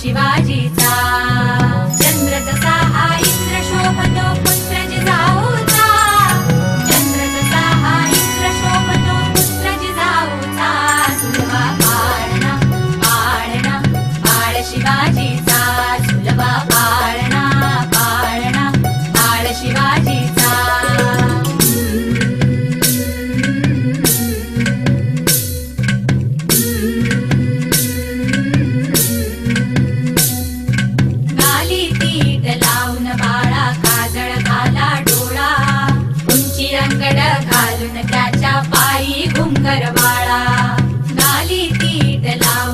शिवाजीचा चंद्र जसा हा इंद्र शोभतो पुत्र जिजाऊचा चंद्र जसा हा इंद्र शोभतो पुत्र जिजाऊचा सुलभा पाळणा पाळणा पाळ शिवाजीचा सुलभा